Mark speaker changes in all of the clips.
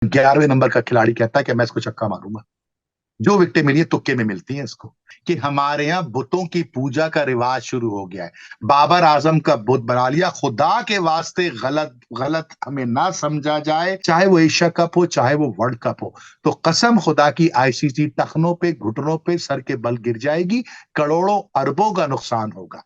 Speaker 1: 11वें number का खिलाड़ी कहता है कि मैं इसको छक्का मारूंगा। जो विकेटें मिली है तुक्के में मिलती हैं इसको। कि हमारे यहाँ बुतों की पूजा का रिवाज शुरू हो गया है। बाबर आजम का बुत बना लिया। खुदा के वास्ते गलत गलत हमें ना समझा जाए, चाहे वो एशिया कप हो चाहे वो वर्ल्ड कप हो। तो कसम खुदा की आईसीसी टखनों पे घुटनों पे सर के बल गिर जाएगी। करोड़ों अरबों का नुकसान होगा।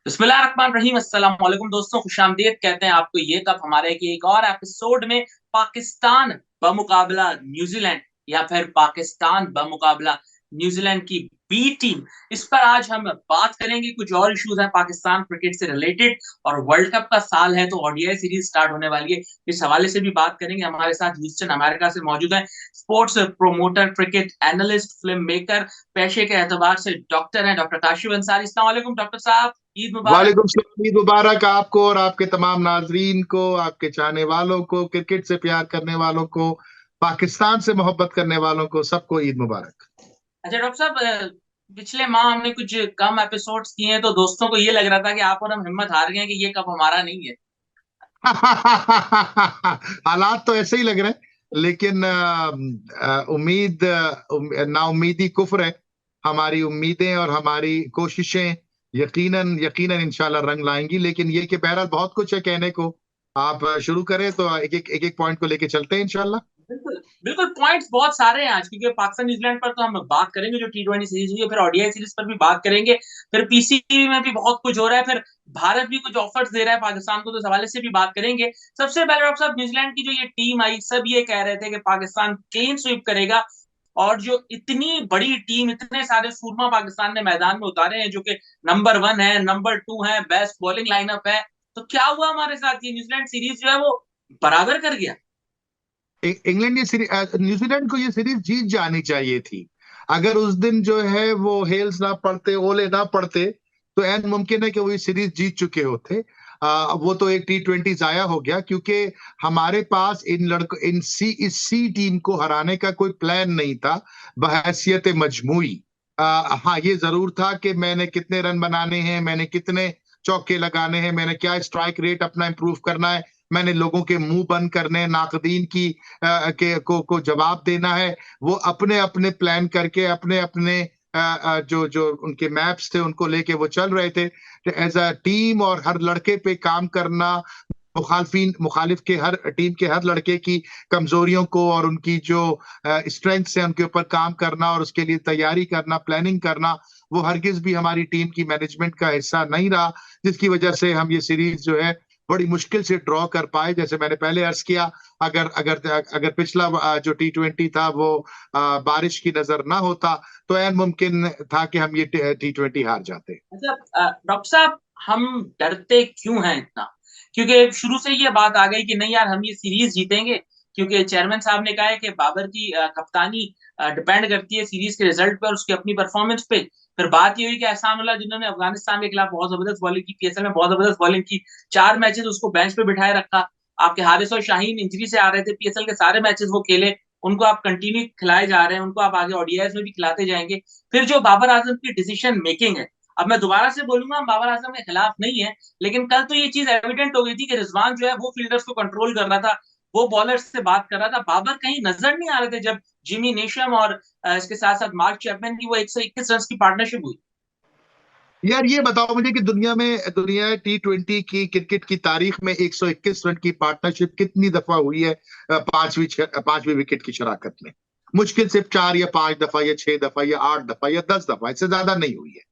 Speaker 2: बिस्मिल्लाहिर्रहमानिर्रहीम। अस्सलाम वालेकुम दोस्तों, खुशामदीद कहते हैं आपको ये कप हमारे की एक और एपिसोड में। पाकिस्तान बमुकाबला न्यूजीलैंड या फिर पाकिस्तान बमुकाबला न्यूजीलैंड की बी टीम, इस पर आज हम बात करेंगे। कुछ और इश्यूज हैं पाकिस्तान क्रिकेट से रिलेटेड, और वर्ल्ड कप का साल है तो ओडीआई सीरीज स्टार्ट होने वाली है, इस हवाले से भी बात करेंगे। हमारे साथ ह्यूस्टन अमेरिका से मौजूद है sports promoter, cricket analyst, film maker, पेशे के एतबार से डॉक्टर हैं, डॉक्टर काशिफ अंसारी। अस्सलाम वालेकुम डॉक्टर साहब, ईद मुबारक।
Speaker 1: वालेकुम सलाम। ईद मुबारक आपको और आपके तमाम नाजरीन को, आपके चाहने वालों को, क्रिकेट से प्यार करने वालों को, पाकिस्तान से मोहब्बत करने वालों को, सबको ईद मुबारक।
Speaker 2: अच्छा डॉक्टर साहब, पिछले माह हमने कुछ कम एपिसोड्स किए हैं तो दोस्तों को ये लग रहा था कि आप और हम हिम्मत हार गए हैं कि ये कप हमारा नहीं है।
Speaker 1: हालात तो ऐसे ही लग रहे हैं, लेकिन उम्मीद ना उम्मीदी कुफ्र है। हमारी उम्मीदें और हमारी कोशिशें यकीनन यकीनन इंशाल्लाह रंग लाएंगी। लेकिन ये कि बहरहाल बहुत कुछ है कहने को। आप शुरू करें तो एक एक पॉइंट को लेके चलते हैं इंशाल्लाह।
Speaker 2: बिल्कुल बिल्कुल, पॉइंट्स बहुत सारे हैं आज, क्योंकि पाकिस्तान न्यूजीलैंड पर तो हम बात करेंगे जो T20 सीरीज हुई है, फिर ओडीआई सीरीज पर भी बात करेंगे, फिर पीसीबी में भी बहुत कुछ हो रहा है, फिर भारत भी कुछ ऑफर्स दे रहा है पाकिस्तान को, तो इस हवाले से भी बात करेंगे। सबसे पहले डॉक्टर साहब, न्यूजीलैंड की जो ये टीम आई, सब ये कह रहे थे कि पाकिस्तान क्लीन स्वीप करेगा, और जो इतनी बड़ी टीम, इतने सारे सूरमा पाकिस्तान ने मैदान में उतारे हैं, जो कि नंबर 1 है, नंबर 2 है, बेस्ट बॉलिंग लाइनअप है, तो क्या हुआ हमारे साथ? ये न्यूजीलैंड सीरीज जो है वो बराबर कर गया।
Speaker 1: इंग्लैंड ये सीरीज, न्यूजीलैंड को ये सीरीज जीत जानी चाहिए थी। अगर उस दिन जो है वो हेल्स ना पड़ते, ओले ना पड़ते, तो एन मुमकिन है कि वो ये सीरीज जीत चुके होते। वो तो एक T20 जाया हो गया, क्योंकि हमारे पास इन लड़कों इस सी टीम को हराने का कोई प्लान नहीं था बहैसियत मजमूई। हाँ, ये जरूर था कि मैंने कितने रन बनाने हैं, मैंने कितने चौके लगाने हैं, मैंने क्या स्ट्राइक रेट अपना इंप्रूव करना है, मैंने लोगों के मुंह बंद करने, नाकदीन की को जवाब देना है। वो अपने अपने प्लान करके अपने अपने जो जो उनके मैप्स थे उनको लेके वो चल रहे थे। एज अ टीम और हर लड़के पे काम करना, मुखालिफ के हर टीम के हर लड़के की कमजोरियों को और उनकी जो स्ट्रेंथ्स है उनके ऊपर काम करना और उसके लिए तैयारी करना, प्लानिंग करना, वो हरगिज भी हमारी टीम की मैनेजमेंट का हिस्सा नहीं रहा। जिसकी वजह से हम ये सीरीज जो है बड़ी मुश्किल से ड्रॉ कर पाए। जैसे मैंने पहले अर्ज किया, अगर अगर अगर पिछला जो T20 था वो बारिश की नजर ना होता, तो ऐन मुमकिन था कि हम ये T20 हार जाते।
Speaker 2: मतलब डॉक्टर साहब, हम डरते क्यों हैं इतना? क्योंकि शुरू से ये बात आ गई कि नहीं यार, हम ये सीरीज जीतेंगे, क्योंकि चेयरमैन साहब ने कहा है कि बाबर की कप्तानी डिपेंड करती है सीरीज के रिजल्ट पे और उसकी अपनी परफॉर्मेंस पे। फिर बात ये हुई कि एहसान उल्लाह, जिन्होंने अफगानिस्तान के खिलाफ बहुत जबरदस्त बॉलिंग की, पीएसएल में बहुत जबरदस्त बॉलिंग की, 4 मैचेस उसको बेंच पे बिठाए रखा। आपके हारिस और शाहीन इंजरी से आ रहे थे, पीएसएल के सारे मैचेस वो खेले, उनको आप कंटिन्यू खिलाए जा रहे हैं, उनको आप आगे ओडीआईस में भी खिलाते जाएंगे। फिर जो बाबर आजम की डिसीजन मेकिंग है, अब मैं दोबारा से बोलूंगा, हम बाबर आजम के खिलाफ नहीं है, लेकिन कल तो ये चीज एविडेंट हो गई थी कि रिजवान जो है वो फील्डर्स को कंट्रोल कर रहा था, वो बॉलर्स से बात कर रहा था। बाबर कहीं नजर नहीं आ रहे थे जब जिमी नेशम और इसके साथ साथ मार्क चैपमैन की वो 121 रन की पार्टनरशिप हुई।
Speaker 1: यार ये बताओ मुझे कि दुनिया T20 की क्रिकेट की तारीख में 121 रन की पार्टनरशिप कितनी दफा हुई है? पांचवी विकेट की शराकत में मुश्किल सिर्फ 4 या 5 दफा या 6 दफा या 8 दफा या 10 दफा, इससे ज्यादा नहीं हुई है।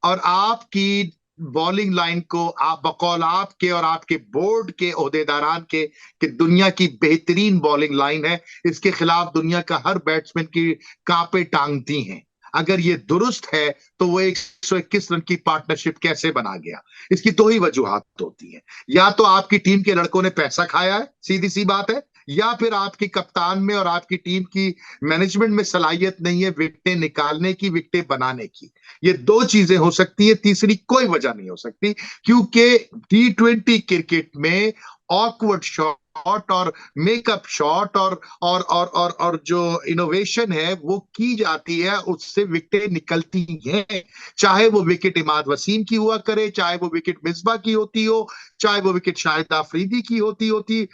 Speaker 1: और आपकी बॉलिंग लाइन को आप बकौल आपके और आपके बोर्ड के ओहदेदारान के कि दुनिया की बेहतरीन बॉलिंग लाइन है, इसके खिलाफ दुनिया का हर बैट्समैन की कांपे टांगती हैं। अगर ये दुरुस्त है तो वो 121 रन की पार्टनरशिप कैसे बना गया? इसकी दो ही वजूहत होती है। या तो आपकी टीम के लड़कों ने पैसा खाया है, सीधी सी बात है, या फिर आपकी कप्तान में और आपकी टीम की मैनेजमेंट में सलाहियत नहीं है विकेटें निकालने की, विकेटें बनाने की। ये दो चीजें हो सकती है, तीसरी कोई वजह नहीं हो सकती। क्योंकि T20 क्रिकेट में ऑकवर्ड शॉट और मेकअप शॉट और जो इनोवेशन है वो की जाती है, उससे विकेटें निकलती हैं। चाहे वो विकेट इमाद वसीम की हुआ करे, चाहे वो विकेट मिसबा की होती हो, चाहे वो विकेट शाहिद अफरीदी की होती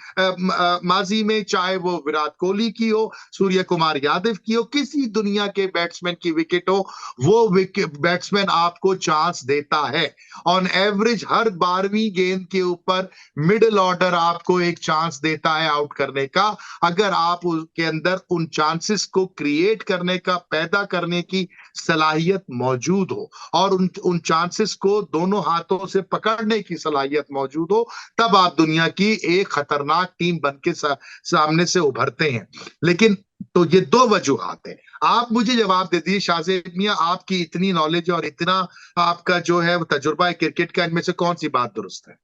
Speaker 1: माजी में, चाहे वो विराट कोहली की हो, सूर्य कुमार यादव की हो, किसी दुनिया के बैट्समैन की विकेट हो, वो विकेट बैट्समैन आपको चांस देता है। ऑन एवरेज हर 12वीं गेंद के ऊपर मिडिल ऑर्डर आपको एक चांस देता है आउट करने का, अगर आप उसके अंदर उन चांसेस को क्रिएट करने का, पैदा करने की सलाहियत मौजूद हो, और उन चांसेस को दोनों हाथों से पकड़ने की सलाहियत मौजूद हो, तब आप दुनिया की एक खतरनाक टीम बन के सामने से उभरते हैं। लेकिन तो ये दो वजूहात है। आप मुझे जवाब दे दीजिए शाहजेब मियां, आपकी इतनी नॉलेज और इतना आपका जो है वो तजुर्बा है क्रिकेट का, इनमें से कौन सी बात दुरुस्त है?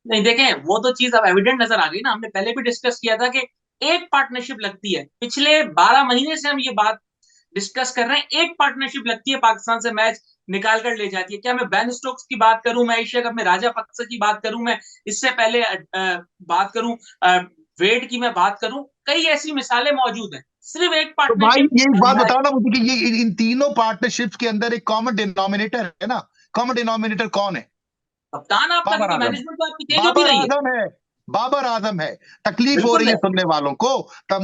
Speaker 2: नहीं देखें, वो तो चीज अब एविडेंट नजर आ गई ना। हमने पहले भी डिस्कस किया था कि एक पार्टनरशिप लगती है, पिछले 12 महीने से हम ये बात डिस्कस कर रहे हैं। एक पार्टनरशिप लगती है, पाकिस्तान से मैच निकाल कर ले जाती है। क्या मैं बेन स्टोक्स की बात करूं, मैं एशिया कप में राजा पक्सा की बात करूं, मैं इससे पहले बात करूं वेड की मैं बात करूं, कई ऐसी मिसालें मौजूद हैं। सिर्फ एक
Speaker 1: तो भाई
Speaker 2: पार्टनरशिप
Speaker 1: ये बात बताओ ना मुझे कि ये इन तीनों पार्टनरशिप्स के अंदर एक कॉमन डिनोमिनेटर है ना? कॉमन डिनोमिनेटर कौन है?
Speaker 2: कप्तान आपका है
Speaker 1: बाबर
Speaker 2: तो
Speaker 1: आजम।
Speaker 2: मैनेजमेंट तो आपकी तेज होती
Speaker 1: बाबर
Speaker 2: रही है।
Speaker 1: आजम है। बाबर आजम है। तकलीफ हो रही
Speaker 2: बिल्कुल
Speaker 1: है
Speaker 2: है।
Speaker 1: सुनने वालों को, तब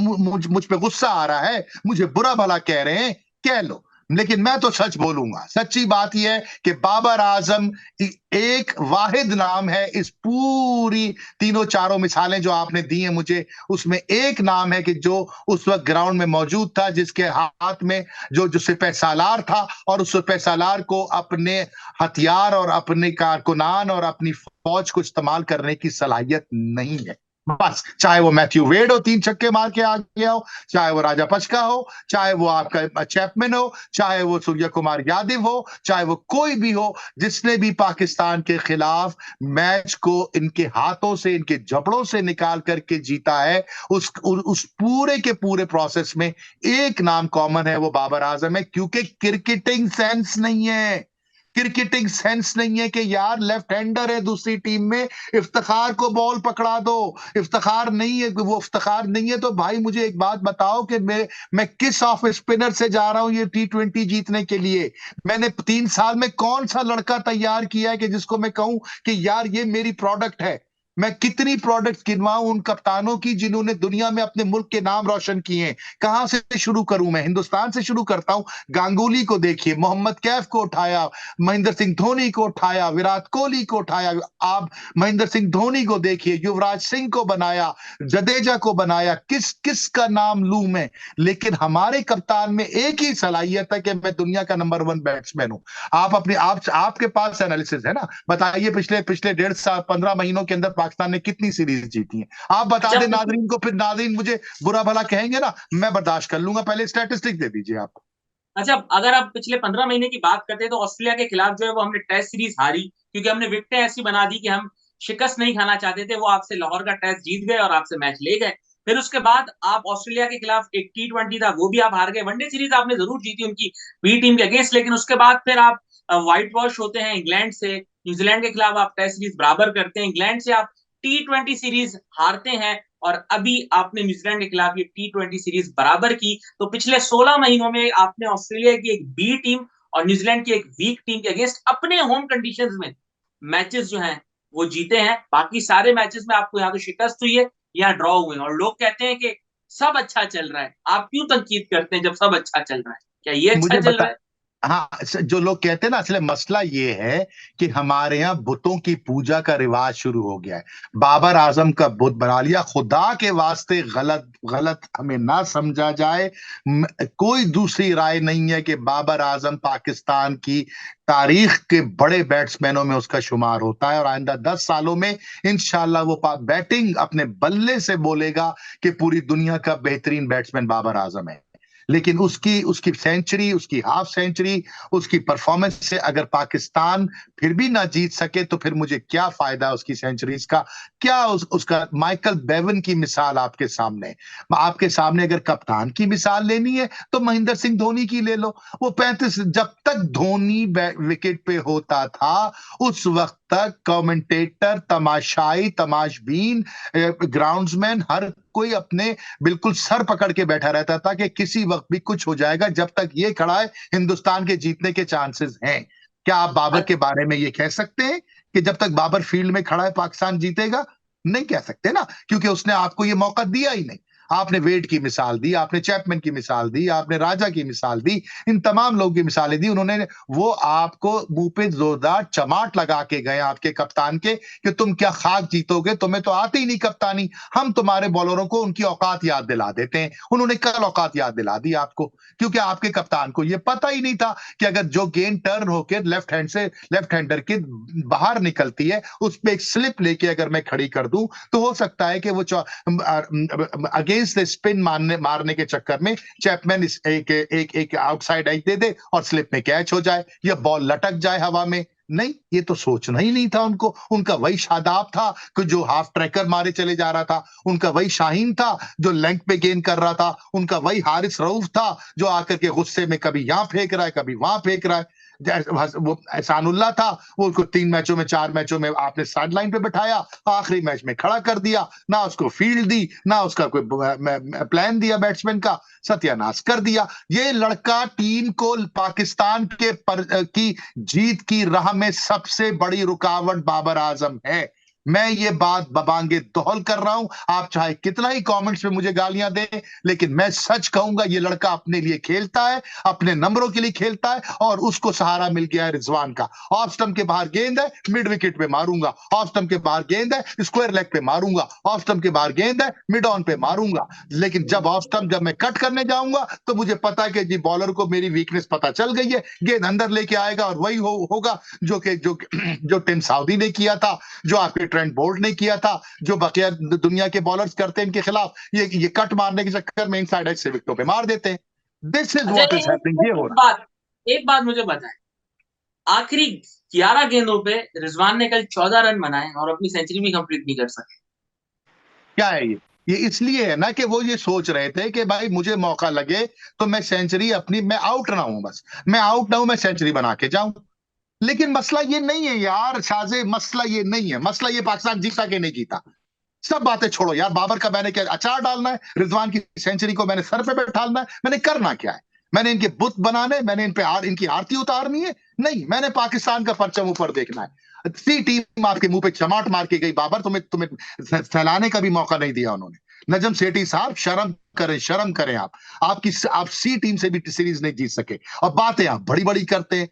Speaker 1: मुझ पे गुस्सा आ रहा है, मुझे बुरा भला कह रहे हैं, कह लो, लेकिन मैं तो सच बोलूंगा। सच्ची बात यह है कि बाबर आजम एक वाहिद नाम है। इस पूरी तीनों चारों मिसालें जो आपने दी हैं मुझे, उसमें एक नाम है कि जो उस वक्त ग्राउंड में मौजूद था, जिसके हाथ में जो जो सिपह सालार था, और उस सिपह सालार को अपने हथियार और अपने कारकुनान और अपनी फौज को इस्तेमाल करने की सलाहियत नहीं है। बस, चाहे वो मैथ्यू वेड हो, 3 छक्के मार के आ गया हो, चाहे वो राजा पचका हो, चाहे वो आपका चैपमैन हो, चाहे वो सूर्य कुमार यादव हो, चाहे वो कोई भी हो, जिसने भी पाकिस्तान के खिलाफ मैच को इनके हाथों से, इनके जबड़ों से निकाल करके जीता है, उस पूरे के पूरे प्रोसेस में एक नाम कॉमन है, वो बाबर आजम है। क्योंकि क्रिकेटिंग सेंस नहीं है। क्रिकेटिंग सेंस नहीं है कि यार लेफ्ट हैंडर है दूसरी टीम में, इफ्तिखार को बॉल पकड़ा दो। इफ्तिखार नहीं है, वो इफ्तिखार नहीं है तो भाई मुझे एक बात बताओ कि मैं किस ऑफ स्पिनर से जा रहा हूं ये T20 जीतने के लिए? मैंने 3 साल में कौन सा लड़का तैयार किया है कि जिसको मैं कहूं कि यार ये मेरी प्रोडक्ट है? मैं कितनी प्रोडक्ट्स गिनवाऊं उन कप्तानों की जिन्होंने दुनिया में अपने मुल्क के नाम रोशन किए हैं। कहां से शुरू करूं? मैं हिंदुस्तान से शुरू करता हूं। गांगुली को देखिए, मोहम्मद कैफ को उठाया, महेंद्र सिंह धोनी को उठाया, विराट कोहली को उठाया। आप महेंद्र सिंह धोनी को देखिए, युवराज सिंह को बनाया, जडेजा को बनाया, किस किस का नाम लूं मैं? लेकिन हमारे कप्तान में एक ही सलाहियत है कि मैं दुनिया का नंबर 1 बैट्समैन हूं। आपके पास एनालिसिस है ना? बताइए पिछले पिछले 1.5 साल 15 महीनों के अंदर पाकिस्तान ने कितनी सीरीज जीती है? आप बता दें
Speaker 2: अच्छा
Speaker 1: नाजरीन को, फिर नाजरीन मुझे बुरा भला कहेंगे ना, मैं बर्दाश्त कर लूंगा। पहले स्टैटिस्टिक दे दीजिए आप।
Speaker 2: अच्छा, अगर आप पिछले 15 महीने की बात करते हैं तो ऑस्ट्रेलिया के खिलाफ जो है वो हमने टेस्ट सीरीज हारी, क्योंकि हमने विकेटें ऐसी बना दी कि हम शिकस्त नहीं खाना चाहते थे। वो आपसे लाहौर का टेस्ट जीत गए और आपसे मैच ले गए। फिर उसके बाद आप ऑस्ट्रेलिया के खिलाफ एक T20 था, वो भी आप हार गए। वनडे सीरीज आपने जरूर जीती उनकी बी टीम के अगेंस्ट, लेकिन उसके बाद फिर आप व्हाइट वॉश होते हैं इंग्लैंड से। न्यूजीलैंड के खिलाफ आप टेस्ट सीरीज बराबर करते हैं, इंग्लैंड से आप T20 सीरीज हारते हैं, और अभी आपने न्यूजीलैंड के खिलाफ ये T20 सीरीज बराबर की। तो पिछले 16 महीनों में आपने ऑस्ट्रेलिया की एक बी टीम और न्यूजीलैंड की एक वीक टीम के अगेंस्ट अपने होम कंडीशंस में मैचेस जो हैं वो जीते हैं। बाकी सारे मैचेस में आपको यहाँ तो शिकस्त हुई है या ड्रॉ हुए हैं। और लोग कहते हैं कि सब अच्छा चल रहा है। आप क्यों तनकीद करते हैं जब सब अच्छा चल रहा है? क्या ये अच्छा
Speaker 1: मुझे
Speaker 2: चल
Speaker 1: बता।
Speaker 2: रहा है?
Speaker 1: हाँ, जो लोग कहते हैं ना, असल मसला ये है कि हमारे यहाँ बुतों की पूजा का रिवाज शुरू हो गया है। बाबर आजम का बुत बना लिया। खुदा के वास्ते गलत गलत हमें ना समझा जाए। कोई दूसरी राय नहीं है कि बाबर आजम पाकिस्तान की तारीख के बड़े बैट्समैनों में उसका शुमार होता है, और आइंदा 10 सालों में इंशाल्लाह वो बैटिंग अपने बल्ले से बोलेगा कि पूरी दुनिया का बेहतरीन बैट्समैन बाबर आजम है। लेकिन उसकी उसकी सेंचुरी, उसकी हाफ सेंचुरी, उसकी परफॉर्मेंस से अगर पाकिस्तान फिर भी ना जीत सके तो फिर मुझे क्या फायदा उसकी सेंचुरीज का, क्या उसका। माइकल बेवन की मिसाल आपके सामने अगर कप्तान की मिसाल लेनी है तो महेंद्र सिंह धोनी की ले लो। वो 35, जब तक धोनी विकेट पे होता था उस वक्त तक कमेंटेटर, तमाशाई, तमाशबीन, ग्राउंड्समैन, हर कोई अपने बिल्कुल सर पकड़ के बैठा रहता था कि किसी वक्त भी कुछ हो जाएगा, जब तक ये खड़ा है हिंदुस्तान के जीतने के चांसेस हैं। क्या आप बाबर के बारे में ये कह सकते हैं कि जब तक बाबर फील्ड में खड़ा है पाकिस्तान जीतेगा? नहीं कह सकते ना, क्योंकि उसने आपको ये मौका दिया ही नहीं। आपने वेड की मिसाल दी, आपने चैपमैन की मिसाल दी, आपने राजा की मिसाल दी, इन तमाम लोगों की मिसालें दी। उन्होंने वो आपको मुंह पे जोरदार चमाट लगा के गए आपके कप्तान के कि तुम क्या खाक जीतोगे, तुम्हें तो आती ही नहीं कप्तानी। हम तुम्हारे बॉलरों को उनकी औकात याद दिला देते हैं। उन्होंने कल औकात याद दिला दी आपको, क्योंकि आपके कप्तान को यह पता ही नहीं था कि अगर जो गेंद टर्न होकर लेफ्ट हैंडर के बाहर निकलती है उस पर एक स्लिप लेके अगर मैं खड़ी कर दूं तो हो सकता है कि वो अगेंस्ट द स्पिन मारने के चक्कर में चैपमैन एक आउटसाइड एज दे दे और स्लिप में कैच हो जाए या बॉल लटक जाए हवा में। नहीं, ये तो सोचना ही नहीं था उनको। उनका वही शादाब था कि जो हाफ ट्रैकर मारे चले जा रहा था, उनका वही शाहीन था जो लेंथ पे गेंद कर रहा था, उनका वही हारिस रऊफ था जो आकर के गुस्से में कभी यहां फेंक रहा है कभी वहां फेंक रहा है। वो एहसानुल्लाह था, वो उसको 3 मैचों में 4 मैचों में आपने साइड लाइन पे बिठाया, आखिरी मैच में खड़ा कर दिया, ना उसको फील्ड दी ना उसका कोई प्लान दिया, बैट्समैन का सत्यानाश कर दिया। ये लड़का टीम को पाकिस्तान की जीत की राह में सबसे बड़ी रुकावट बाबर आजम है। मैं ये बात बबांगे दोहल कर रहा हूं, आप चाहे कितना ही कमेंट्स में मुझे गालियां दें, लेकिन मैं सच कहूंगा ये लड़का अपने लिए खेलता है, अपने नंबरों के लिए खेलता है और उसको सहारा मिल गया है रिजवान का। ऑफ स्टंप के बाहर गेंद है, मिड विकेट पे मारूंगा, ऑफ स्टंप के बाहर गेंद है, स्क्वायर लेग पे मारूंगा, ऑफ स्टंप के बाहर गेंद है, मिड ऑन पे मारूंगा। लेकिन जब मैं कट करने जाऊंगा तो मुझे पता है कि जी बॉलर को मेरी वीकनेस पता चल गई है, गेंद अंदर लेके आएगा और वही होगा जो टिम साउदी ने किया था, जो आपके ट्रेंट बोल्ट ने किया था, जो बकिया दुनिया के बॉलर्स करते हैं इनके खिलाफ। ये कट मारने के चक्कर में इनसाइड एज से विकेटों पे मार देते हैं। This is what is happening. ये हो रहा है।
Speaker 2: एक बात मुझे बताएं, आखिरी 11 गेंदों पे रिजवान ने कल 14 रन बनाए और अपनी सेंचुरी भी कंप्लीट नहीं कर सके।
Speaker 1: क्या है ये इसलिए है ना कि वो ये सोच रहे थे कि भाई मुझे मौका लगे तो मैं सेंचुरी अपनी, मैं आउट ना हूं, बस मैं आउट ना हूं, मैं सेंचुरी बना के जाऊं। लेकिन मसला ये नहीं है यार शाहजे, मसला ये नहीं है। मसला ये पाकिस्तान जीता कि नहीं जीता, सब बातें छोड़ो यार। बाबर का मैंने क्या अचार डालना है, रिजवान की सेंचुरी को मैंने सर पे बैठालना है, मैंने करना क्या है? मैंने इनके बुत बनाने, मैंने इनकी आरती उतारनी है? नहीं, मैंने पाकिस्तान का परचम ऊपर देखना है। सी टीम आपके मुंह पे चमाट मार के गई बाबर, तुम्हें फैलाने का भी मौका नहीं दिया उन्होंने। नजम सेठी साहब शर्म करें आप सी टीम से भी सीरीज नहीं जीत सके और बातें आप बड़ी बड़ी करते हैं।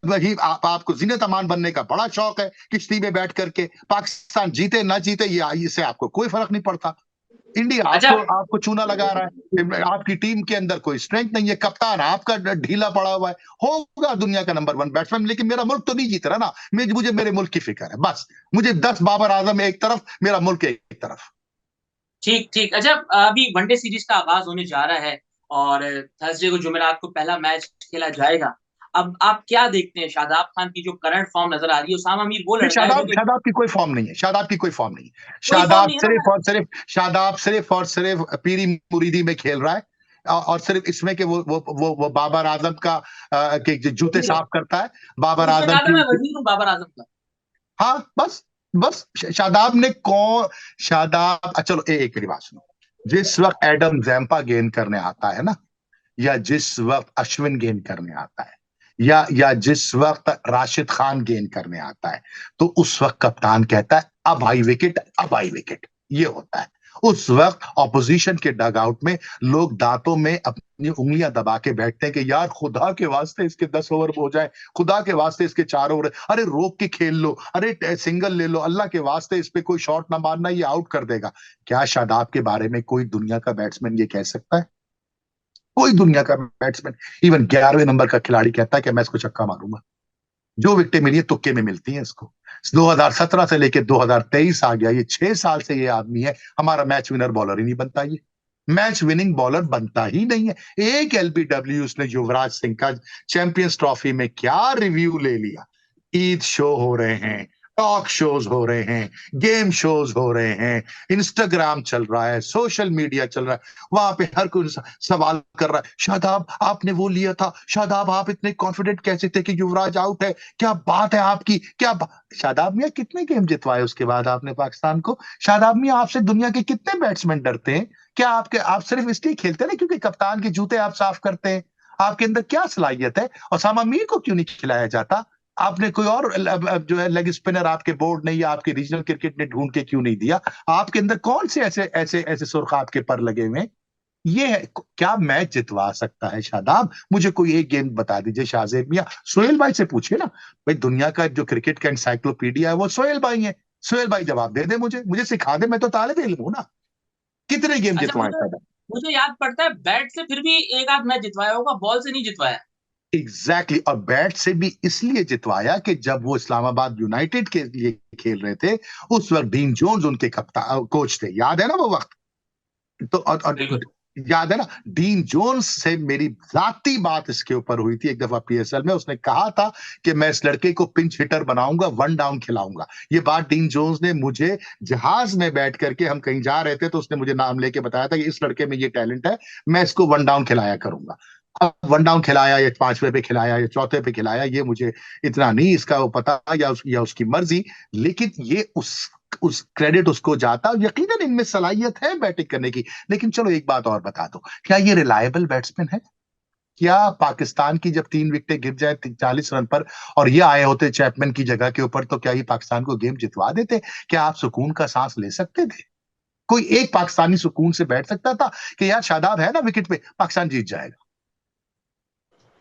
Speaker 1: वही आपको जीनत अमान बनने का बड़ा शौक है, किश्ती में बैठ करके पाकिस्तान जीते ना जीते ये इससे आपको कोई फर्क नहीं पड़ता। इंडिया आपको चूना लगा रहा है, आपकी टीम के अंदर कोई स्ट्रेंथ नहीं है, कप्तान आपका ढीला पड़ा हुआ है। होगा दुनिया का नंबर 1 बैट्समैन, लेकिन मेरा मुल्क तो नहीं जीत रहा ना। मुझे मेरे मुल्क की फिक्र है बस। मुझे 10 बाबर आजम एक तरफ, मेरा मुल्क एक तरफ।
Speaker 2: ठीक ठीक। अच्छा, अभी वनडे सीरीज का आगाज होने जा रहा है और थर्सडे को जुमेरात को पहला मैच खेला जाएगा। अब आप क्या देखते हैं, शादाब खान की जो करंट फॉर्म नजर आ रही है, उसामा मीर वो लड़का है जो
Speaker 1: शादाब की कोई फॉर्म नहीं है, शादाब की कोई फॉर्म नहीं है।
Speaker 2: कोई फॉर्म नहीं है ना।
Speaker 1: शादाब सिर्फ और सिर्फ पीरी मुरीदी में खेल रहा है और सिर्फ इसमें कि वो बाबर आजम का के जूते साफ करता है, बाबर
Speaker 2: उसने
Speaker 1: आजम
Speaker 2: कहा था
Speaker 1: की।
Speaker 2: मैं वजीर हूँ बाबर आजम का।
Speaker 1: हाँ बस शादाब ने कौन, शादाब चलो एक मेरी बात सुनो। जिस वक्त एडम जैम्पा गेंद करने आता है ना, या जिस वक्त अश्विन गेंद करने आता है, या जिस वक्त राशिद खान गेंद करने आता है, तो उस वक्त कप्तान कहता है अब आई विकेट, अब आई विकेट। ये होता है उस वक्त ऑपोजिशन के डग आउट में लोग दांतों में अपनी उंगलियां दबा के बैठते हैं कि यार खुदा के वास्ते इसके 10 ओवर हो जाए, खुदा के वास्ते इसके 4 ओवर, अरे रोक के खेल लो, अरे सिंगल ले लो, अल्लाह के वास्ते इस पे कोई शॉट ना मारना, ये आउट कर देगा। क्या शादाब के बारे में कोई दुनिया का बैट्समैन ये कह सकता है? कोई दुनिया का बैट्समैन, इवन 11वें नंबर का खिलाड़ी कहता है कि मैं इसको छक्का मारूंगा। जो विकेटें मिली है तुक्के में मिलती हैं इसको। 2017 से लेकर 2023 आ गया, ये 6 साल से ये आदमी है, हमारा मैच विनर बॉलर ही नहीं बनता ये। मैच विनिंग बॉलर बनता ही नहीं है। एक एलबीडब्ल्यू उसने युवराज सिंह का चैंपियंस ट्रॉफी में क्या रिव्यू ले लिया। ईद शो हो रहे हैं, टॉक शोज हो रहे हैं, गेम शोज हो रहे हैं, इंस्टाग्राम चल रहा है, सोशल मीडिया चल रहा है, वहां पे हर कोई सवाल कर रहा है, शादाब आपने वो लिया था, शादाब आप इतने कॉन्फिडेंट कैसे थे कि युवराज आउट है, क्या बात है आपकी, शादाब मियां कितने गेम जितवाए उसके बाद आपने पाकिस्तान को? शादाब मियां आपसे दुनिया के कितने बैट्समैन डरते हैं? क्या आप सिर्फ इसलिए खेलते हैं ना क्योंकि कप्तान के जूते आप साफ करते हैं? आपके अंदर क्या सलाहियत है? ओसामा मीर को क्यों नहीं खिलाया जाता? आपने कोई और जो है लेग स्पिनर आपके बोर्ड ने या आपके रीजनल क्रिकेट ने ढूंढ के क्यों नहीं दिया? आपके अंदर कौन से ऐसे ऐसे ऐसे सुर्ख आपके पर लगे हुए? ये है क्या मैच जितवा सकता है शादाब? मुझे कोई एक गेम बता दीजिए शाहजेब मियां। सोहेल भाई से पूछिए ना भाई, दुनिया का जो क्रिकेट का एनसाइक्लोपीडिया है वो सोहेल भाई है। सोहेल भाई जवाब दे दे, मुझे सिखा दे, मैं तो तालिब इल्म हूं ना। कितने गेम
Speaker 2: अच्छा,
Speaker 1: जितवाए
Speaker 2: मुझे
Speaker 1: शादाब?
Speaker 2: मुझे याद पड़ता है बैट से फिर भी एक आध मैच जितवाया होगा, बॉल से नहीं जितवाया।
Speaker 1: Exactly exactly. और बैट से भी इसलिए जितवाया कि जब वो इस्लामाबाद यूनाइटेड के लिए खेल रहे थे, उस वक्त डीन जोन्स उनके कप्तान कोच थे, याद है ना वो वक्त? तो और
Speaker 2: बिल्कुल।
Speaker 1: याद है ना, डीन जोन्स से मेरी जाती बात इसके ऊपर हुई थी एक दफा पीएसएल में। उसने कहा था कि मैं इस लड़के को पिंच हिटर बनाऊंगा, वन डाउन खिलाऊंगा। ये बात डीन जोन्स ने मुझे जहाज में बैठ करके, हम कहीं जा रहे थे तो उसने मुझे नाम लेके बताया था कि इस लड़के में ये टैलेंट है, मैं इसको वन डाउन खिलाया करूंगा। अब वन डाउन खिलाया या पांचवें पे खिलाया या चौथे पे खिलाया, ये मुझे इतना नहीं इसका वो पता, या उसकी मर्जी। लेकिन ये उस क्रेडिट उसको जाता, और यकीनन इनमें सलाहियत है बैटिंग करने की। लेकिन चलो एक बात और बता दो, क्या ये रिलायबल बैट्समैन है? क्या पाकिस्तान की जब 3 विकेटें गिर जाए 40 रन पर, और ये आए होते चैपमैन की जगह के ऊपर, तो क्या ये पाकिस्तान को गेम जितवा देते? क्या आप सुकून का सांस ले सकते थे? कोई एक पाकिस्तानी सुकून से बैठ सकता था कि यार शादाब है ना विकेट पे, पाकिस्तान जीत जाएगा?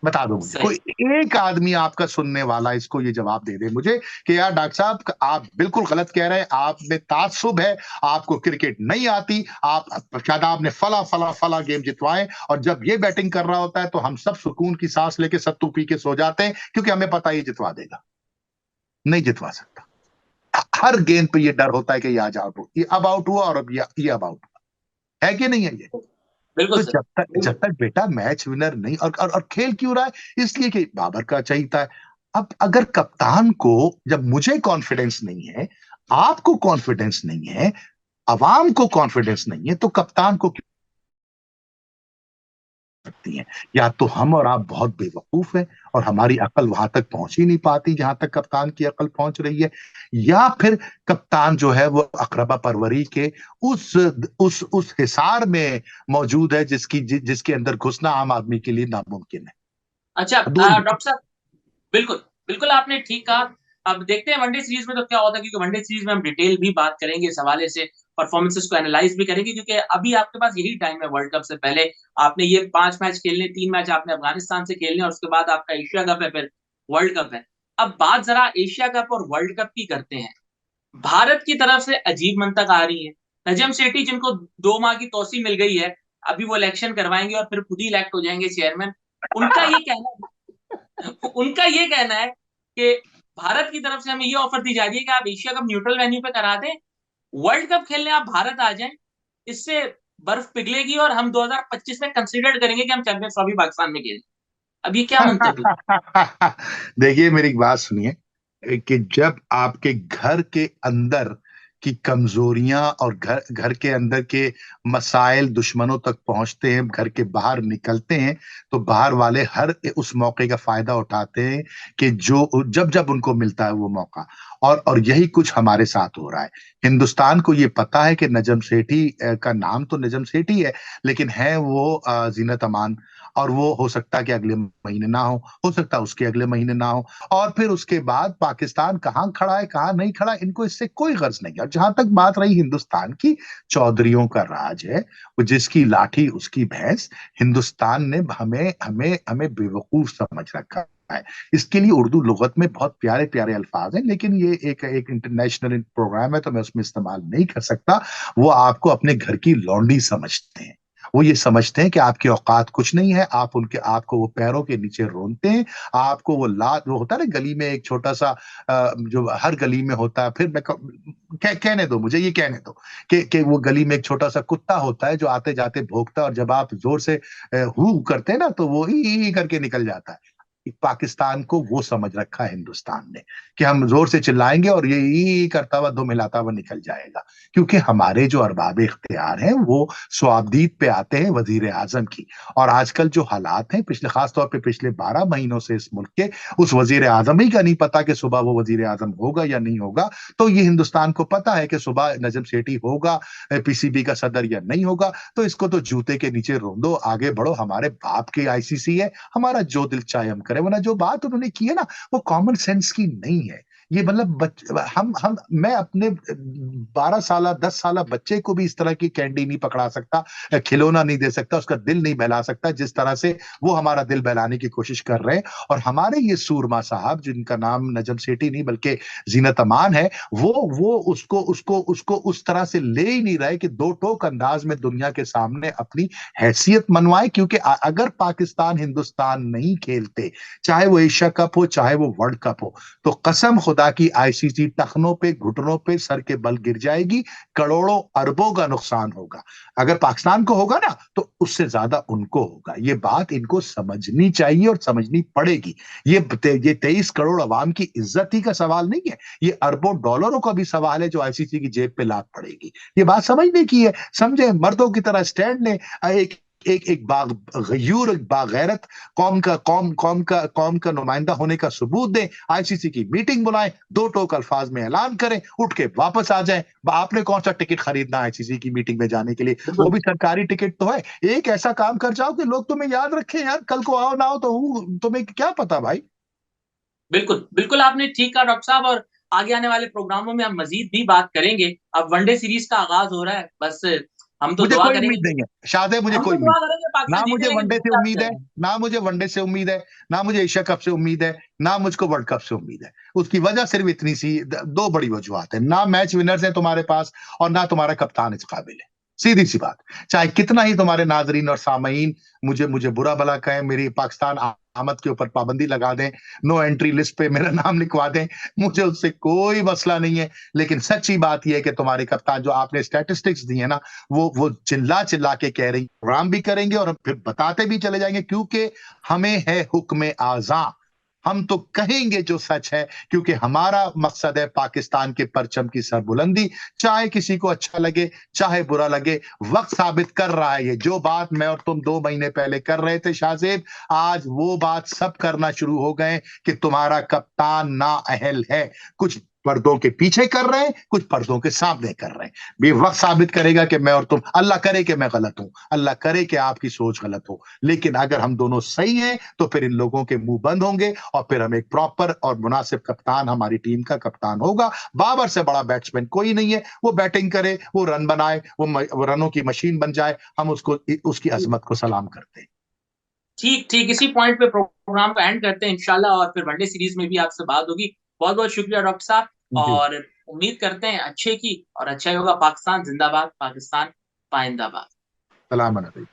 Speaker 1: बता दो मुझे,
Speaker 2: सही।
Speaker 1: कोई एक आदमी आपका सुनने वाला इसको ये जवाब दे दे मुझे कि यार डॉक्टर साहब आप बिल्कुल गलत कह रहे हैं, आप में ताज्जुब है, आपको क्रिकेट नहीं आती, आप शादाब ने फला फला फला गेम जितवाए, और जब ये बैटिंग कर रहा होता है तो हम सब सुकून की सांस लेके सत्तू पी के सो जाते हैं क्योंकि हमें पता है ये जितवा देगा। नहीं जितवा सकता। हर गेंद पे ये डर होता है कि ये आज आउट हो, ये अब आउट हुआ और अब ये अब आउट हुआ, है कि नहीं है ये?
Speaker 2: बिल्कुल
Speaker 1: तो
Speaker 2: सर।
Speaker 1: जब तक बेटा मैच विनर नहीं, और खेल क्यों रहा है? इसलिए कि बाबर का चाहिए है। अब अगर कप्तान को, जब मुझे कॉन्फिडेंस नहीं है, आपको कॉन्फिडेंस नहीं है, अवाम को कॉन्फिडेंस नहीं है, तो कप्तान को क्यों सकती हैं? या तो हम और आप बहुत बेवकूफ हैं और हमारी अकल वहां तक पहुंच ही नहीं पाती जहां तक कप्तान की अकल पहुंच रही है, या फिर कप्तान जो है वो अकरबा परवरी के उस हिसार में मौजूद है जिसके अंदर घुसना आम आदमी के लिए नामुमकिन है।
Speaker 2: अच्छा,
Speaker 1: दो ही
Speaker 2: डॉक्टर साहब, बिल्कुल, बिल्कुल आपने ठीक कहा। अब देखते हैं वनडे सीरीज में तो क्या होता है, क्योंकि वनडे सीरीज में हम डिटेल भी बात करेंगे इस हवाले से, परफॉर्मेंसेस को एनालाइज भी करेंगे, क्योंकि अभी आपके पास यही टाइम है वर्ल्ड कप से पहले। आपने ये 5 मैच खेलने, 3 मैच आपने अफगानिस्तान से खेलने, और उसके बाद आपका एशिया कप है, फिर वर्ल्ड कप है। अब बात जरा एशिया कप और वर्ल्ड कप की करते हैं। भारत की तरफ से अजीब मंतक आ रही है। नजम सेठी, जिनको 2 माह की तोसी मिल गई है, अभी वो इलेक्शन करवाएंगे और फिर खुद ही इलेक्ट हो जाएंगे चेयरमैन। उनका ये कहना उनका ये कहना है कि भारत की तरफ से हमें ये ऑफर दी जा रही है कि आप एशिया कप न्यूट्रल वेन्यू पे करा दें, वर्ल्ड कप खेलने आप भारत आ जाएं, इससे बर्फ पिघलेगी और हम 2025 में कंसीडर करेंगे कि हम चैंपियंस ट्रॉफी पाकिस्तान में खेलें। अब ये क्या मंतक है?
Speaker 1: देखिए मेरी एक बात सुनिए कि जब आपके घर के अंदर की कमजोरियां और घर घर के अंदर के मसाइल दुश्मनों तक पहुंचते हैं, घर के बाहर निकलते हैं, तो बाहर वाले हर उस मौके का फायदा उठाते हैं कि जो जब जब उनको मिलता है वो मौका। और यही कुछ हमारे साथ हो रहा है। हिंदुस्तान को ये पता है कि नजम सेठी का नाम तो नजम सेठी है, लेकिन है वो जीनत अमान, और वो हो सकता है कि अगले महीने ना हो सकता है उसके अगले महीने ना हो, और फिर उसके बाद पाकिस्तान कहाँ खड़ा है कहाँ नहीं खड़ा, इनको इससे कोई गर्ज नहीं है। और जहां तक बात रही हिंदुस्तान की, चौधरियों का राज है, वो जिसकी लाठी उसकी भैंस। हिंदुस्तान ने हमें हमें हमें बेवकूफ समझ रखा है। इसके लिए उर्दू लुगत में बहुत प्यारे प्यारे अल्फाज हैं, लेकिन ये एक इंटरनेशनल प्रोग्राम है तो मैं उसमें इस्तेमाल नहीं कर सकता। वो आपको अपने घर की लौंडी समझते हैं, वो ये समझते हैं कि आपकी औकात कुछ नहीं है, आप उनके आपको वो पैरों के नीचे रोनते हैं, आपको वो होता है ना गली में एक छोटा-सा जो हर गली में होता है, फिर मैं क कहने दो मुझे ये कहने दो कि वो गली में एक छोटा-सा कुत्ता होता है जो आते-जाते भौंकता है और जब आप ज़ोर से हू करते हैं ना तो वो ई करके निकल जाता है। पाकिस्तान को वो समझ रखा है हिंदुस्तान ने कि हम ज़ोर से चिल्लाएँगे और ये ई करता हुआ दुम हिलाता हुआ निकल जाएगा। क्योंकि हमारे जो अरबाब-ए-इख्तियार हैं वो स्वाबदीद पे आते हैं वज़ीर-ए-आज़म की और आजकल जो हालात हैं पिछले ख़ास तौर पे पिछले 12 महीनों से इस मुल्क के उस वज़ीर-ए-आज़म ही का नहीं पता कि सुबह वो वज़ीर-ए-आज़म होगा या नहीं होगा। तो ये हिंदुस्तान को पता है कि सुबह नजम सेठी होगा पीसीबी का सदर या नहीं होगा, तो इसको तो जूते के नीचे रौंदो, आगे बढ़ो, हमारे बाप की आईसीसी है, हमारा जो दिल चाहे हम करें। वरना जो बात उन्होंने की है ना, वो कॉमन सेंस की नहीं है। ये मतलब हम मैं अपने 12 साला 10 साला बच्चे को भी इस तरह की कैंडी नहीं पकड़ा सकता, खिलौना नहीं दे सकता, उसका दिल नहीं बहला सकता, जिस तरह से वो हमारा दिल बहलाने की कोशिश कर रहे हैं। और हमारे ये सूरमा साहब जिनका नाम नजम सेठी नहीं बल्कि जीनत अमान है, वो उसको उसको उसको उस तरह से ले ही नहीं रहे कि दो टोक अंदाज में दुनिया के सामने अपनी हैसियत मनवाए। क्योंकि अगर पाकिस्तान हिंदुस्तान नहीं खेलते, चाहे वो एशिया कप हो चाहे वो वर्ल्ड कप हो, तो कसम खुदा की आईसीसी टखनों पे घुटनों पे सर के बल गिर जाएगी, करोड़ों अरबों का नुकसान होगा। अगर पाकिस्तान को होगा ना तो उससे ज्यादा उनको होगा। ये बात इनको समझनी चाहिए और समझनी पड़ेगी। ये 23 करोड़ अवाम की इज्जत ही का सवाल नहीं है, ये अरबों डॉलरों का भी सवाल है जो आईसीसी की जेब पे लात पड़ेगी। ये बात समझने की है, समझे, मर्दों की तरह स्टैंड लें। एक एक एक गयूर बागैरत कौम का नुमाइंदा होने का सबूत दें, आईसीसी की मीटिंग बुलाएं, दो टोक अल्फाज में ऐलान करें, उठ के वापस आ जाएं। आपने कौन सा टिकट खरीदना आईसीसी की मीटिंग में जाने के लिए, वो भी सरकारी टिकट तो है। एक ऐसा काम कर जाओ कि लोग तुम्हें याद रखें यार, कल को आओ ना हो तो तुम्हें क्या पता भाई।
Speaker 2: बिल्कुल, बिल्कुल आपने ठीक कहा डॉक्टर साहब और आगे आने वाले प्रोग्रामों में हम मज़ीद भी बात करेंगे। अब वनडे सीरीज़ का आगाज़ हो रहा है, बस हम तो
Speaker 1: मुझे
Speaker 2: दुआ
Speaker 1: कोई
Speaker 2: करेंगे
Speaker 1: उम्मीद नहीं है शाहज़ैब, मुझे
Speaker 2: हम
Speaker 1: कोई
Speaker 2: तो
Speaker 1: उम्मीद
Speaker 2: दुआ
Speaker 1: नहीं।
Speaker 2: करेंगे पाकिस्तान
Speaker 1: ना
Speaker 2: जीते
Speaker 1: मुझे
Speaker 2: लेकिन
Speaker 1: वनडे से
Speaker 2: दुआ
Speaker 1: उम्मीद है,
Speaker 2: करेंगे।
Speaker 1: ना मुझे वनडे से उम्मीद है, ना मुझे एशिया कप से उम्मीद है, ना मुझको वर्ल्ड कप से उम्मीद है। उसकी वजह सिर्फ इतनी सी दो बड़ी वजूहत है, ना मैच विनर्स हैं तुम्हारे पास और ना तुम्हारा कप्तान इस काबिल है। सीधी सी बात। चाहे कितना ही तुम्हारे नाजरीन और सामईन मुझे मुझे बुरा भला कहें, मेरी पाकिस्तान आमद के ऊपर पाबंदी लगा दें, नो एंट्री लिस्ट पे मेरा नाम लिखवा दें, मुझे उससे कोई मसला नहीं है। लेकिन सच्ची बात यह है कि तुम्हारे कप्तान जो आपने स्टैटिस्टिक्स दी है ना, वो चिल्ला चिल्ला के कह रही, प्रोग्राम भी करेंगे और फिर बताते भी चले जाएंगे, क्योंकि हमें है हुक्म आज़ा। हम तो कहेंगे जो सच है, क्योंकि हमारा मकसद है पाकिस्तान के परचम की सरबुलंदी। चाहे किसी को अच्छा लगे, चाहे बुरा लगे, वक्त साबित कर रहा है। ये जो बात मैं और तुम 2 महीने पहले कर रहे थे शाहजेब, आज वो बात सब करना शुरू हो गए कि तुम्हारा कप्तान नाअहल है। कुछ पर्दों के पीछे कर रहे हैं, कुछ पर्दों के सामने कर रहे हैं। भी वक्त साबित करेगा कि मैं और तुम, अल्लाह करे कि मैं गलत हूं, अल्लाह करे कि आपकी सोच गलत हो। लेकिन अगर हम दोनों सही हैं तो फिर इन लोगों के मुंह बंद होंगे और फिर हम एक प्रॉपर और मुनासिब कप्तान हमारी टीम का कप्तान होगा। बाबर से बड़ा बैट्समैन कोई नहीं है, वो बैटिंग करे, वो रन बनाए, वो रनों की मशीन बन जाए, हम उसको उसकी अजमत को सलाम करते हैं।
Speaker 2: ठीक, ठीक इसी पॉइंट पे प्रोग्राम को एंड करते हैं इंशाल्लाह और फिर वनडे सीरीज़ में भी आपसे बात होगी। बहुत-बहुत शुक्रिया डॉक्टर साहब
Speaker 1: जी।
Speaker 2: और उम्मीद करते हैं अच्छे की और अच्छा ही होगा। पाकिस्तान ज़िंदाबाद, पाकिस्तान पाइंदाबाद।
Speaker 1: सलाम अलैकुम।